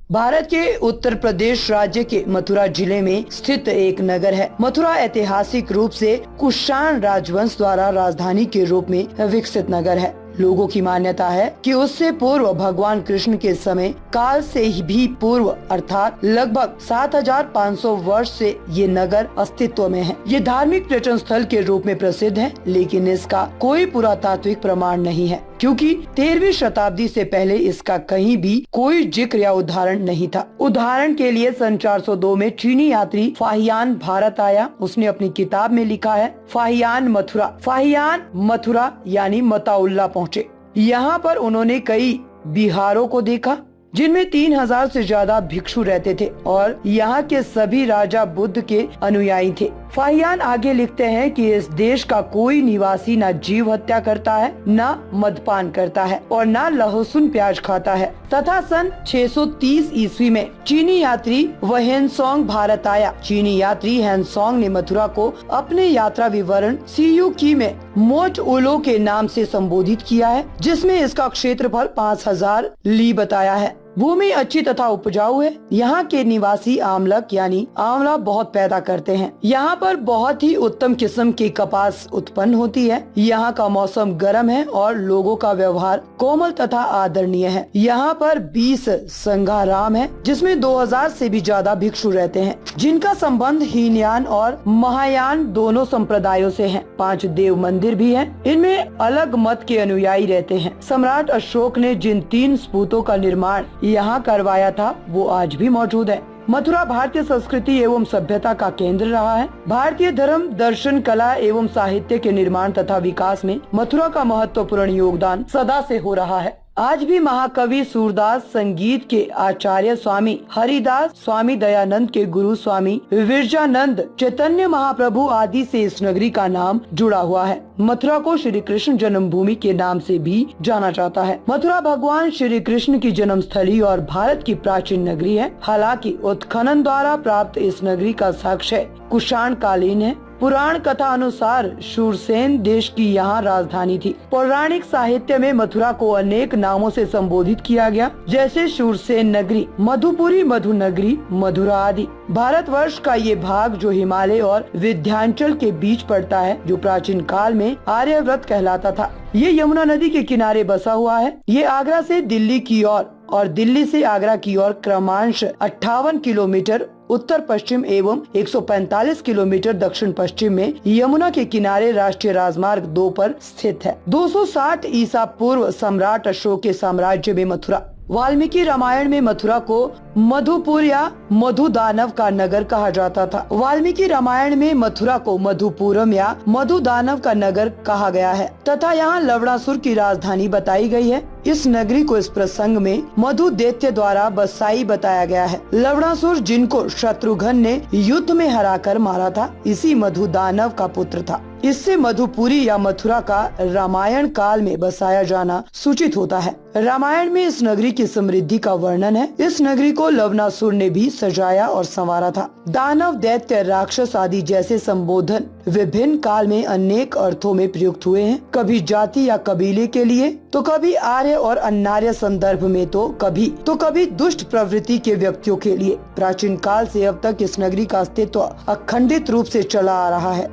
भारत के उत्तर प्रदेश राज्य के मथुरा जिले में स्थित एक नगर है। मथुरा ऐतिहासिक रूप से कुषाण राजवंश द्वारा राजधानी के रूप में विकसित नगर है। लोगों की मान्यता है कि उससे पूर्व भगवान कृष्ण के समय काल से भी पूर्व अर्थात लगभग 7500 वर्ष से ये नगर अस्तित्व में है। ये धार्मिक पर्यटन स्थल के रूप में प्रसिद्ध है, लेकिन इसका कोई पुरातात्विक प्रमाण नहीं है, क्योंकि 13वीं शताब्दी से पहले इसका कहीं भी कोई जिक्र या उदाहरण नहीं था। उदाहरण के लिए सन 402 में चीनी यात्री फाहियान भारत आया। उसने अपनी किताब में लिखा है फाहियान मथुरा यानी मताउल्ला पहुँचे। यहाँ पर उन्होंने कई बिहारों को देखा जिनमें 3000 से ज्यादा भिक्षु रहते थे और यहाँ के सभी राजा बुद्ध के अनुयायी थे। फाहियान आगे लिखते हैं कि इस देश का कोई निवासी न जीव हत्या करता है, न मदपान करता है और न लहसुन प्याज खाता है। तथा सन 630 ईस्वी में चीनी यात्री वहेनसोंग भारत आया। चीनी यात्री हेनसोंग ने मथुरा को अपने यात्रा विवरण सीयूकी में मोच उलो के नाम से संबोधित किया है, जिसमें इसका क्षेत्रफल 5000 ली बताया है। भूमि अच्छी तथा उपजाऊ है। यहाँ के निवासी आमलक यानी आंवला बहुत पैदा करते हैं। यहाँ पर बहुत ही उत्तम किस्म की कपास उत्पन्न होती है। यहाँ का मौसम गर्म है और लोगों का व्यवहार कोमल तथा आदरणीय है। यहाँ पर 20 संघाराम है, जिसमें 2000 से भी ज्यादा भिक्षु रहते हैं, जिनका संबंध हीनयान और महायान दोनों संप्रदायों से है। 5 देव मंदिर भी है, इनमें अलग मत के अनुयायी रहते हैं। सम्राट अशोक ने जिन 3 स्तूपों का निर्माण यहाँ करवाया था वो आज भी मौजूद है। मथुरा भारतीय संस्कृति एवं सभ्यता का केंद्र रहा है। भारतीय धर्म, दर्शन, कला एवं साहित्य के निर्माण तथा विकास में मथुरा का महत्वपूर्ण योगदान सदा से हो रहा है। आज भी महाकवि सूरदास, संगीत के आचार्य स्वामी हरिदास, स्वामी दयानंद के गुरु स्वामी विरजानंद, चैतन्य महाप्रभु आदि से इस नगरी का नाम जुड़ा हुआ है। मथुरा को श्री कृष्ण जन्मभूमि के नाम से भी जाना जाता है। मथुरा भगवान श्री कृष्ण की जन्म स्थली और भारत की प्राचीन नगरी है। हालांकि उत्खनन द्वारा प्राप्त इस नगरी का साक्ष्य कुषाण कालीन है। पुराण कथा अनुसार शूरसेन देश की यहाँ राजधानी थी। पौराणिक साहित्य में मथुरा को अनेक नामों से संबोधित किया गया, जैसे शूरसेन नगरी, मधुपुरी, मधु नगरी, मधुरा आदि। भारतवर्ष का ये भाग जो हिमालय और विंध्याचल के बीच पड़ता है, जो प्राचीन काल में आर्यव्रत कहलाता था, ये यमुना नदी के किनारे बसा हुआ है। ये आगरा से दिल्ली की ओर और दिल्ली से आगरा की ओर क्रमशः 58 किलोमीटर उत्तर पश्चिम एवं 145 किलोमीटर दक्षिण पश्चिम में यमुना के किनारे राष्ट्रीय राजमार्ग 2 पर स्थित है। 260 ईसा पूर्व सम्राट अशोक के साम्राज्य में मथुरा। वाल्मीकि रामायण में मथुरा को मधुपुर या मधुदानव का नगर कहा जाता था। वाल्मीकि रामायण में मथुरा को मधुपुरम या मधुदानव का नगर कहा गया है तथा यहाँ लवणासुर की राजधानी बताई गई है। इस नगरी को इस प्रसंग में मधु दैत्य द्वारा बसाई बताया गया है। लवणासुर, जिनको शत्रुघ्न ने युद्ध में हराकर मारा था, इसी मधुदानव का पुत्र था। इससे मधुपुरी या मथुरा का रामायण काल में बसाया जाना सूचित होता है। रामायण में इस नगरी की समृद्धि का वर्णन है। इस नगरी को लवणासुर ने भी सजाया और संवारा था। दानव, दैत्य, राक्षस आदि जैसे संबोधन विभिन्न काल में अनेक अर्थों में प्रयुक्त हुए हैं। कभी जाति या कबीले के लिए, तो कभी आर्य और अनार्य संदर्भ में, तो कभी दुष्ट प्रवृत्ति के व्यक्तियों के लिए। प्राचीन काल से अब तक इस नगरी का अस्तित्व अखंडित रूप से चला आ रहा है।